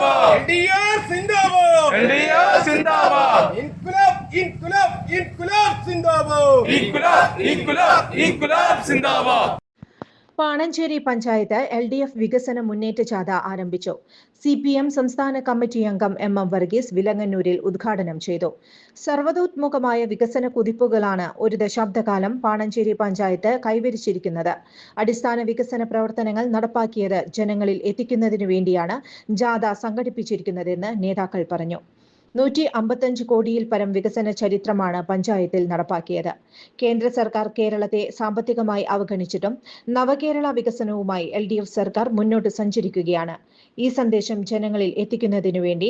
സിന്ദാബാദ് LDF സിന്ദാബാദ് LDF സിന്ദാബാദ് ഇൻകുലാബ് സിന്ദാബാദ് ഇൻകുലാബ് സിന്ദാബാദ്. Panancheri panchayat LDF വികസന മുന്നേറ്റ ജാഥ ആരംഭിച്ചു. CPM സംസ്ഥാന കമ്മിറ്റി അംഗം MM വർഗീസ് വിലങ്ങന്നൂരിൽ ഉദ്ഘാടനം ചെയ്തു. സർവ്വതോന്മുഖമായ വികസന കുതിപ്പുകളാണ് ഒരു ദശാബ്ദകാലം പാണഞ്ചേരി പഞ്ചായത്ത് കൈവരിച്ചിരിക്കുന്നത്. അടിസ്ഥാന വികസന പ്രവർത്തനങ്ങൾ നടപ്പാക്കിയത് ജനങ്ങളിൽ എത്തിക്കുന്നതിനു വേണ്ടിയാണ് ജാഥ സംഘടിപ്പിച്ചിരിക്കുന്നതെന്ന് നേതാക്കൾ പറഞ്ഞു. 155 കോടിയിൽ പരം വികസന ചരിത്രമാണ് പഞ്ചായത്തിൽ നടപ്പാക്കിയത്. കേന്ദ്ര സർക്കാർ കേരളത്തെ സാമ്പത്തികമായി അവഗണിച്ചിട്ടും നവകേരള വികസനവുമായി LDF സർക്കാർ മുന്നോട്ട് സഞ്ചരിക്കുകയാണ്. ഈ സന്ദേശം ജനങ്ങളിൽ എത്തിക്കുന്നതിനു വേണ്ടി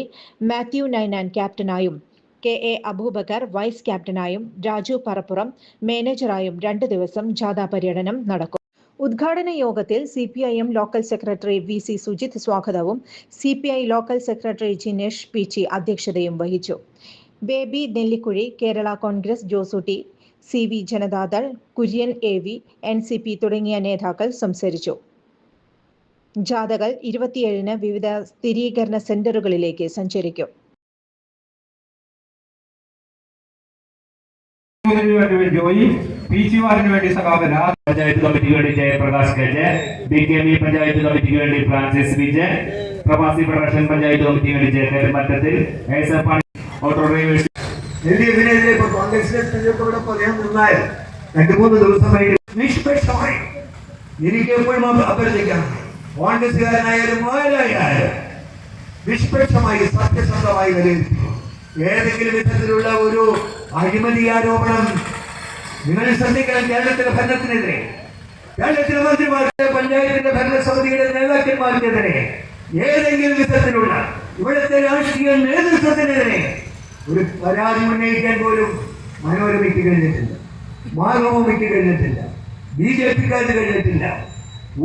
മാത്യു നൈനാൻ ക്യാപ്റ്റനായും KA അബൂബക്കർ വൈസ് ക്യാപ്റ്റനായും രാജു പറപ്പുറം മാനേജറായും 2 ദിവസം ജാഥാ പര്യടനം നടക്കും. ഉദ്ഘാടന യോഗത്തിൽ CPIM local secretary VC Sujith സ്വാഗതവും CPI local secretary Jinesh PC അധ്യക്ഷതയും വഹിച്ചു. Baby Nellikuzhi, Kerala Congress Josutty, CV Janata Dal, Kurian AV, NCP തുടങ്ങിയ നേതാക്കൾ സംസാരിച്ചു. ജാഥകൾ 27-ന് വിവിധ സ്ഥിരീകരണ സെന്ററുകളിലേക്ക് സഞ്ചരിക്കും. പഞ്ചായത്ത് കമ്മിറ്റിക്ക് വേണ്ടി ജയപ്രകാശ് കെജെ, BKB പഞ്ചായത്ത് കമ്മിറ്റിക്ക് വേണ്ടി ഫ്രാൻസിസ് വിജയ്, പ്രവാസി ഫെഡറേഷൻ പഞ്ചായത്ത് കമ്മിറ്റിക്ക് വേണ്ടി ജയദേവൻ മറ്റത്തിൽ, ഓട്ടോ ഡ്രൈവേഴ്സ് LDFിനെതിരെ കോൺഗ്രസിനെ തെരഞ്ഞെടുപ്പോടെ പറയാൻ നിന്നാൽ 2-3 ദിവസമായി നിഷ്പക്ഷമായി എനിക്ക് എപ്പോഴും അഭ്യർത്ഥിക്കണം. കോൺഗ്രസുകാരനായാലും ആരായാലും നിഷ്പക്ഷമായി സത്യസന്ധമായി വിലയിരുത്തുക. ഏതെങ്കിലും വിധത്തിലുള്ള ഒരു അഴിമതി ആരോപണം നിങ്ങൾ ശ്രദ്ധിക്കണം. കേരളത്തിലെ ഭരണത്തിനെതിരെ, കേരളത്തിലെ മന്ത്രിമാരുടെ, പഞ്ചായത്തിന്റെ ഭരണസമിതിയുടെ നേതാക്കന്മാർക്കെതിരെ, ഏതെങ്കിലും വിധത്തിലുള്ള ഇവിടുത്തെ രാഷ്ട്രീയ നേതൃത്വത്തിനെതിരെ ഒരു പരാതി ഉന്നയിക്കാൻ പോലും മനോരമയ്ക്ക് കഴിഞ്ഞിട്ടില്ല, മാതൃഭൂമിക്ക് കഴിഞ്ഞിട്ടില്ല, BJPക്കാർക്ക് കഴിഞ്ഞിട്ടില്ല,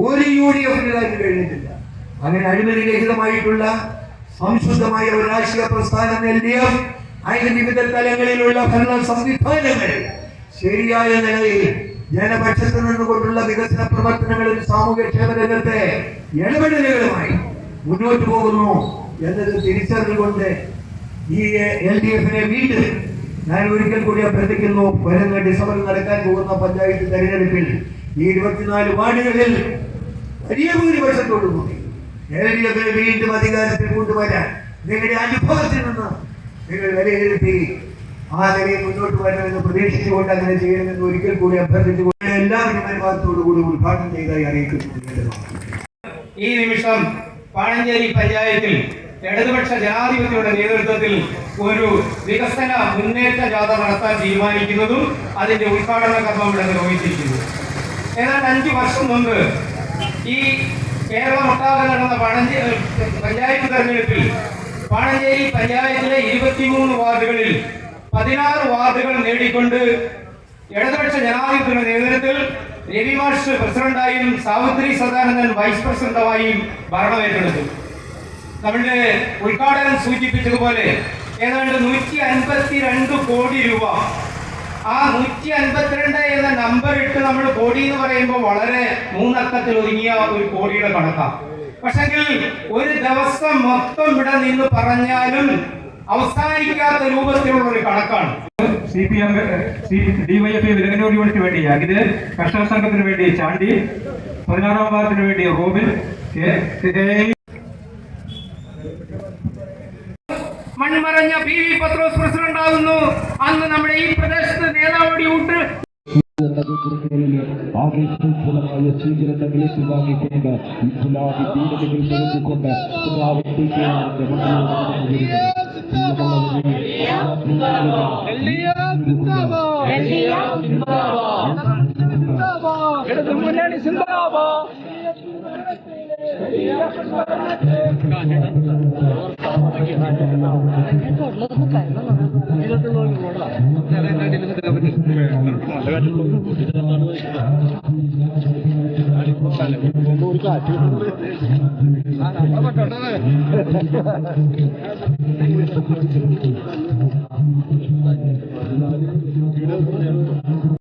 ഒരു UDFകാർക്ക് കഴിഞ്ഞിട്ടില്ല. അങ്ങനെ അഴിമതി രഹിതമായിട്ടുള്ള സംശുദ്ധമായ ഒരു രാഷ്ട്രീയ പ്രസ്ഥാനം LDF അതിന്റെ വിവിധ തലങ്ങളിലുള്ള ഭരണ സംവിധാനങ്ങൾ ശരിയായ നിലയിൽ ജനപക്ഷത്ത് നിന്നുകൊണ്ടുള്ള വികസന പ്രവർത്തനങ്ങളിൽ സാമൂഹ്യക്ഷേമ രംഗത്തെ ഇടപെടലുകളുമായി മുന്നോട്ട് പോകുന്നു എന്നത് തിരിച്ചറിഞ്ഞുകൊണ്ട് ഈ LDFിനെ വീണ്ടും ഞാൻ ഒരിക്കൽ കൂടി അഭ്യർത്ഥിക്കുന്നു. വരുന്ന ഡിസംബറിൽ നടക്കാൻ പോകുന്ന പഞ്ചായത്ത് തെരഞ്ഞെടുപ്പിൽ ഈ 24 വാർഡുകളിൽ വലിയ ഭൂരിപക്ഷത്തോടുകൂടി LDFിനെ വീണ്ടും അധികാരത്തിൽ കൊണ്ടുവരാൻ നിങ്ങളുടെ അനുഭവത്തിൽ നിന്ന് നിങ്ങൾ വിലയിരുത്തി ആ നിലയിൽ മുന്നോട്ട് വരണമെന്ന് പ്രതീക്ഷിച്ചുകൊണ്ട് അങ്ങനെ ചെയ്യണമെന്ന് ഒരിക്കൽ കൂടി അഭ്യർത്ഥിച്ചുകൊണ്ട് എല്ലാവരും അനുഭവത്തോടുകൂടി ഉദ്ഘാടനം ചെയ്തായി അറിയിക്കുന്നു. ഈ നിമിഷം പാണഞ്ചേരി പഞ്ചായത്തിൽ ഇടതുപക്ഷ ജനാധിപത്യയുടെ നേതൃത്വത്തിൽ ഒരു വികസന മുന്നേറ്റ ജാഥ നടത്താൻ തീരുമാനിക്കുന്നതും അതിന്റെ ഉദ്ഘാടന കർമ്മം ഇവിടെ നിർവഹിച്ചിരിക്കുന്നു. ഏതാണ്ട് 5 വർഷം മുമ്പ് ഈ കേരളമൊട്ടാകെ നടന്ന പഞ്ചായത്ത് തെരഞ്ഞെടുപ്പിൽ പാണഞ്ചേരി പഞ്ചായത്തിലെ 23 വാർഡുകളിൽ 16 വാർഡുകൾ നേടിക്കൊണ്ട് ഇടതുപക്ഷ ജനാധിപത്യത്തിന്റെ നേതൃത്വത്തിൽ രവി മാഷ് പ്രസിഡന്റായും സാവിത്രി സദാനന്ദൻ വൈസ് പ്രസിഡന്റുമായും ഭരണമേറ്റെടുത്തു. നമ്മുടെ ഉദ്ഘാടനം സൂചിപ്പിച്ചതുപോലെ ഏതാണ്ട് 152 കോടി രൂപ, ആ 152 എന്ന നമ്പർ ഇട്ട് നമ്മൾ കോടി എന്ന് പറയുമ്പോൾ വളരെ 3 അക്കത്തിൽ ഒതുങ്ങിയ ഒരു കോടിയുടെ കണക്കാണ്. പക്ഷെങ്കിൽ ഒരു ദിവസം മൊത്തം ഇവിടെ നിന്ന് പറഞ്ഞാലും അവസാനിക്കാത്ത രൂപത്തിലുള്ള ഒരു കണക്കാണ്. CPM DYFI വിലങ്ങന്നൂർ യൂണിറ്റിന് വേണ്ടി അഖില്, കർഷക സംഘത്തിന് വേണ്ടി ചാണ്ടി, 16-ാം വാർഡിന് വേണ്ടി റോബിൻ, മൺമറഞ്ഞ PV പത്രോസ് പ്രസിഡന്റ് ആകുന്നു. അന്ന് നമ്മുടെ ഈ പ്രദേശത്ത് നേതാവോടി ഊട്ട് ആവേശപൂർണമായ സ്വീകരണങ്ങളിലേക്ക് വാങ്ങിക്കൊണ്ട് ഇസ്ലാമി ദീനതകൾ നിലനിൽക്കൊണ്ട് കാറ്റ്